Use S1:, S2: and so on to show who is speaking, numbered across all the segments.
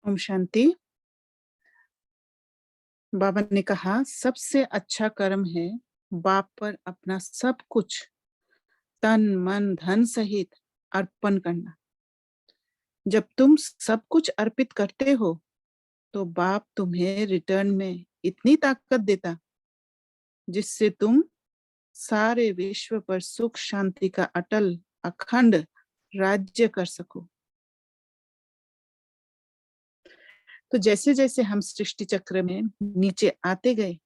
S1: ओम शांति। बाबा ने कहा सबसे अच्छा कर्म है बाप पर अपना सब कुछ तन मन धन सहित अर्पण करना। जब तुम सब कुछ अर्पित करते हो तो बाप तुम्हें रिटर्न में इतनी ताकत देता जिससे तुम सारे विश्व पर सुख शांति का अटल अखंड राज्य कर सको। तो जैसे जैसे हम सृष्टि चक्र में नीचे आते गए,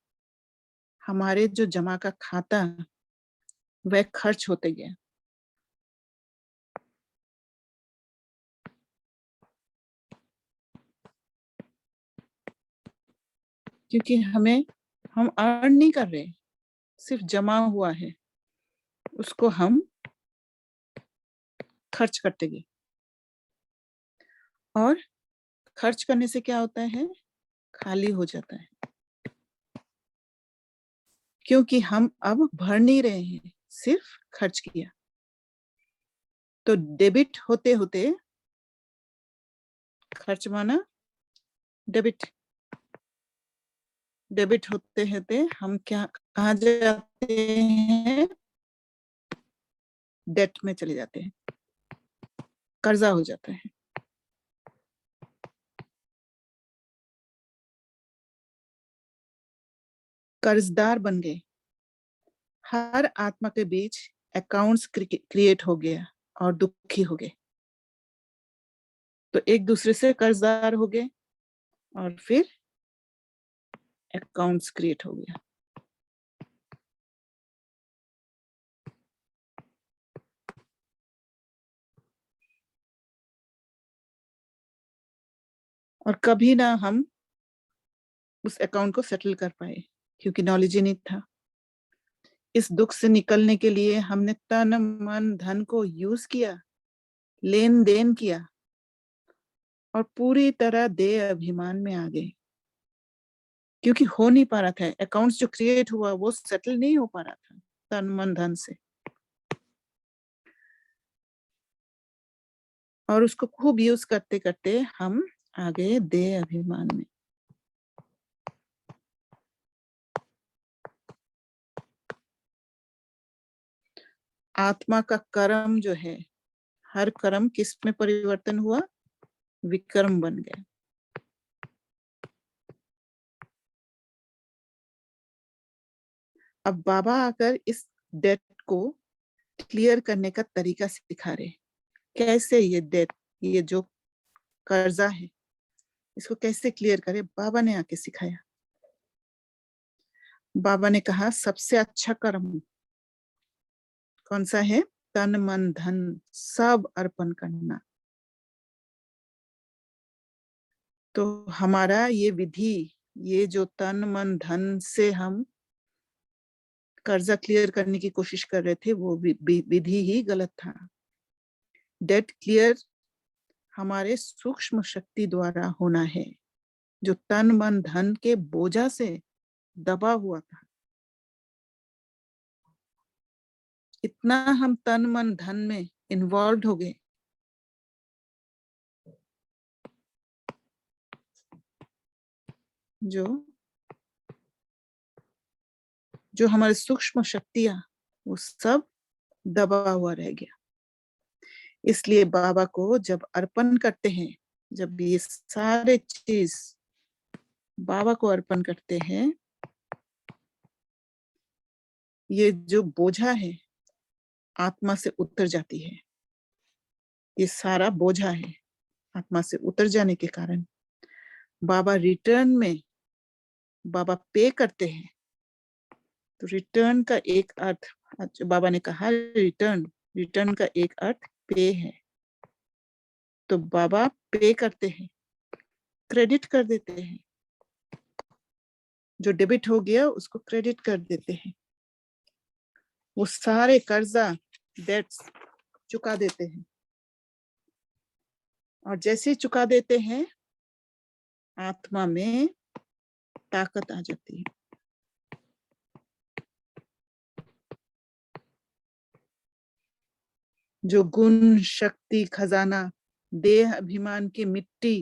S1: हमारे जो जमा का खाता वह खर्च होते गया। क्योंकि हम अर्न नहीं कर रहे, सिर्फ जमा हुआ है, उसको हम खर्च करते गए। और खर्च करने से क्या होता है? खाली हो जाता है, क्योंकि हम अब भर नहीं रहे हैं, सिर्फ खर्च किया। तो डेबिट होते होते, खर्च माना डेबिट, डेबिट होते होते हम कहाँ जाते हैं? डेट में चले जाते हैं, कर्जा हो जाता है। कर्जदार बन गए। हर आत्मा के बीच अकाउंट्स क्रिएट हो गया और दुखी हो गए। तो एक दूसरे से कर्जदार हो गए और फिर अकाउंट्स क्रिएट हो गया। और कभी ना हम उस अकाउंट को सेटल कर पाए, क्योंकि नॉलेज ही नहीं था। इस दुख से निकलने के लिए हमने तन मन धन को यूज किया, लेन देन किया और पूरी तरह देह अभिमान में आ गए, क्योंकि हो नहीं पा रहा था। अकाउंट्स जो क्रिएट हुआ वो सेटल नहीं हो पा रहा था तन मन धन से, और उसको खूब यूज करते करते हम आ गए देह अभिमान में। आत्मा का कर्म जो है, हर कर्म किस में परिवर्तन हुआ? विक्रम बन गया। अब बाबा आकर इस डेट को क्लियर करने का तरीका सिखा रहे। कैसे ये डेट, ये जो कर्जा है, इसको कैसे क्लियर करे, बाबा ने आके सिखाया। बाबा ने कहा सबसे अच्छा कर्म कौन सा है? तन मन धन सब अर्पण करना। तो हमारा ये विधि, ये जो तन मन धन से हम कर्जा क्लियर करने की कोशिश कर रहे थे, वो विधि ही गलत था। डेट क्लियर हमारे सूक्ष्म शक्ति द्वारा होना है, जो तन मन धन के बोझा से दबा हुआ था। इतना हम तन मन धन में इन्वॉल्व हो गए, जो जो हमारे सूक्ष्म शक्तियां, वो सब दबा हुआ रह गया। इसलिए बाबा को जब अर्पण करते हैं, जब ये सारे चीज बाबा को अर्पण करते हैं, ये जो बोझा है आत्मा से उतर जाती है। ये सारा बोझा है आत्मा से उतर जाने के कारण बाबा रिटर्न में बाबा पे करते हैं। तो रिटर्न का एक अर्थ, जो बाबा ने कहा रिटर्न, रिटर्न का एक अर्थ पे है। तो बाबा पे करते हैं, क्रेडिट कर देते हैं। जो डेबिट हो गया उसको क्रेडिट कर देते हैं। वो सारे कर्जा, डेट्स चुका देते हैं। और जैसे ही चुका देते हैं, आत्मा में ताकत आ जाती है। जो गुण शक्ति खजाना देह अभिमान की मिट्टी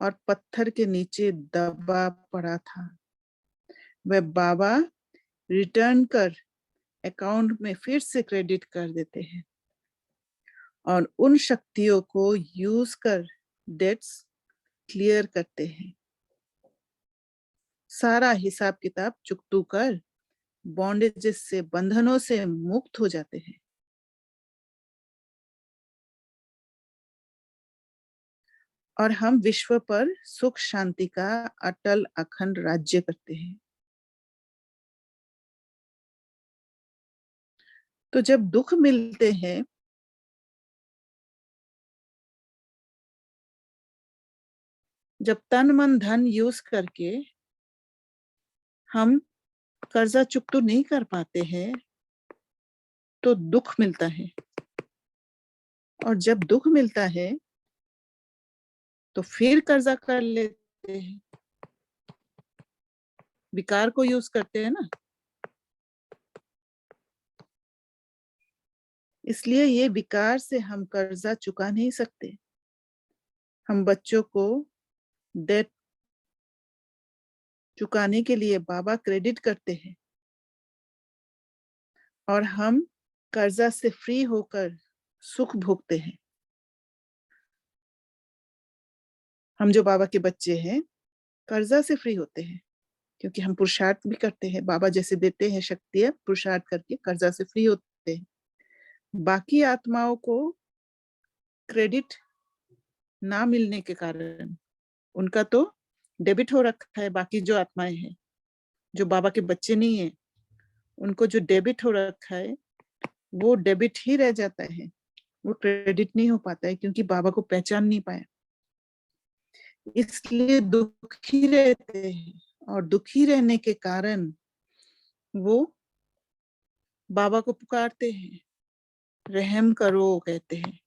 S1: और पत्थर के नीचे दबा पड़ा था, वह बाबा रिटर्न कर अकाउंट में फिर से क्रेडिट कर देते हैं और उन शक्तियों को यूज कर डेट्स क्लियर करते हैं। सारा हिसाब किताब चुकतू कर बॉन्डेजेस से, बंधनों से मुक्त हो जाते हैं और हम विश्व पर सुख शांति का अटल अखंड राज्य करते हैं। तो जब दुख मिलते हैं जब तन मन धन यूज करके हम कर्जा चुकतू नहीं कर पाते हैं तो दुख मिलता है, और जब दुख मिलता है तो फिर कर्जा कर लेते हैं, विकार को यूज करते हैं ना। इसलिए ये विकार से हम कर्जा चुका नहीं सकते। हम बच्चों को डेट चुकाने के लिए बाबा क्रेडिट करते हैं और हम कर्जा से फ्री होकर सुख भोगते हैं। हम जो बाबा के बच्चे हैं कर्जा से फ्री होते हैं क्योंकि हम पुरुषार्थ भी करते हैं, बाबा जैसे देते हैं शक्तियां, पुरुषार्थ करके कर्जा से फ्री होते हैं। बाकी आत्माओं को क्रेडिट ना मिलने के कारण उनका तो डेबिट हो रखा है। बाकी जो आत्माएं हैं जो बाबा के बच्चे नहीं है उनको जो डेबिट हो रखा है वो डेबिट ही रह जाता है, वो क्रेडिट नहीं हो पाता है क्योंकि बाबा को पहचान नहीं पाया, इसलिए दुखी रहते हैं। और दुखी रहने के कारण वो बाबा को पुकारते हैं, रहम करो कहते हैं,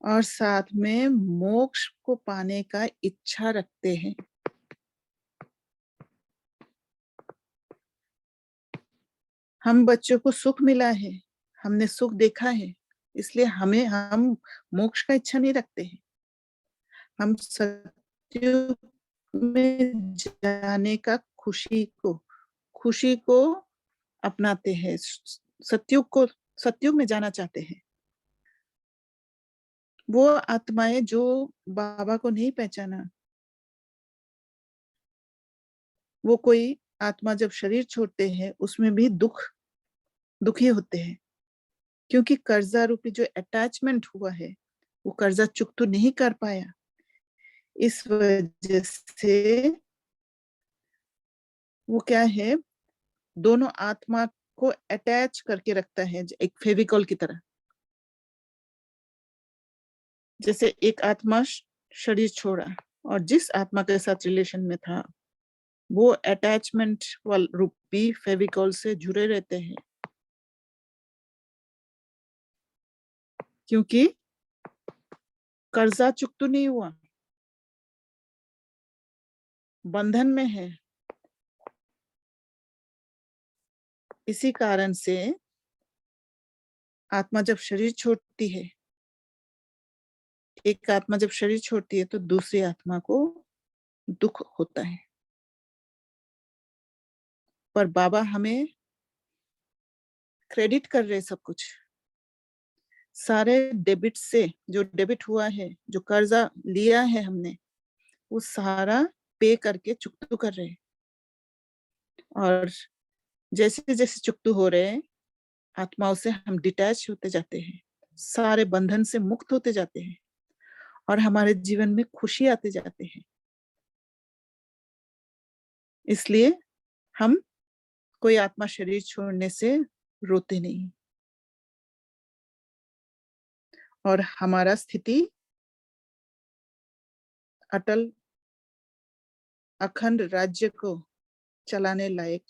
S1: और साथ में मोक्ष को पाने का इच्छा रखते हैं। हम बच्चों को सुख मिला है, हमने सुख देखा है, इसलिए हम मोक्ष का इच्छा नहीं रखते हैं। हम सत्युग में जाने का खुशी को अपनाते हैं, सत्युग में जाना चाहते हैं। वो आत्माएं जो बाबा को नहीं पहचाना, वो कोई आत्मा जब शरीर छोड़ते हैं उसमें भी दुखी होते हैं क्योंकि कर्जा रूपी जो अटैचमेंट हुआ है वो कर्जा चुकता नहीं कर पाया। इस वजह से वो क्या है, दोनों आत्मा को अटैच करके रखता है एक फेविकॉल की तरह। जैसे एक आत्मा शरीर छोड़ा और जिस आत्मा के साथ रिलेशन में था वो अटैचमेंट वाल रूपी फेविकॉल से जुड़े रहते हैं क्योंकि कर्जा चुकता नहीं हुआ, बंधन में है। इसी कारण से आत्मा जब शरीर छोड़ती है, एक आत्मा जब शरीर छोड़ती है तो दूसरी आत्मा को दुख होता है, पर बाबा हमें क्रेडिट कर रहे सब कुछ। सारे डेबिट से जो डेबिट हुआ है, जो कर्जा लिया है हमने, वो सारा पे करके चुकतू कर रहे हैं। और जैसे जैसे चुकतू हो रहे हैं आत्माओं से हम डिटैच होते जाते हैं, सारे बंधन से मुक्त होते जाते हैं और हमारे जीवन में खुशी आते जाते हैं। इसलिए हम कोई आत्मा शरीर छोड़ने से रोते नहीं और हमारा स्थिति अटल अखंड राज्य को चलाने लायक,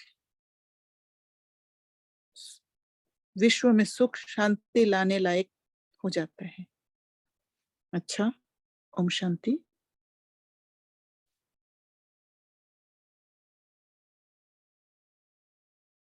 S1: विश्व में सुख शांति लाने लायक हो जाता है। अच्छा, ओम शांति।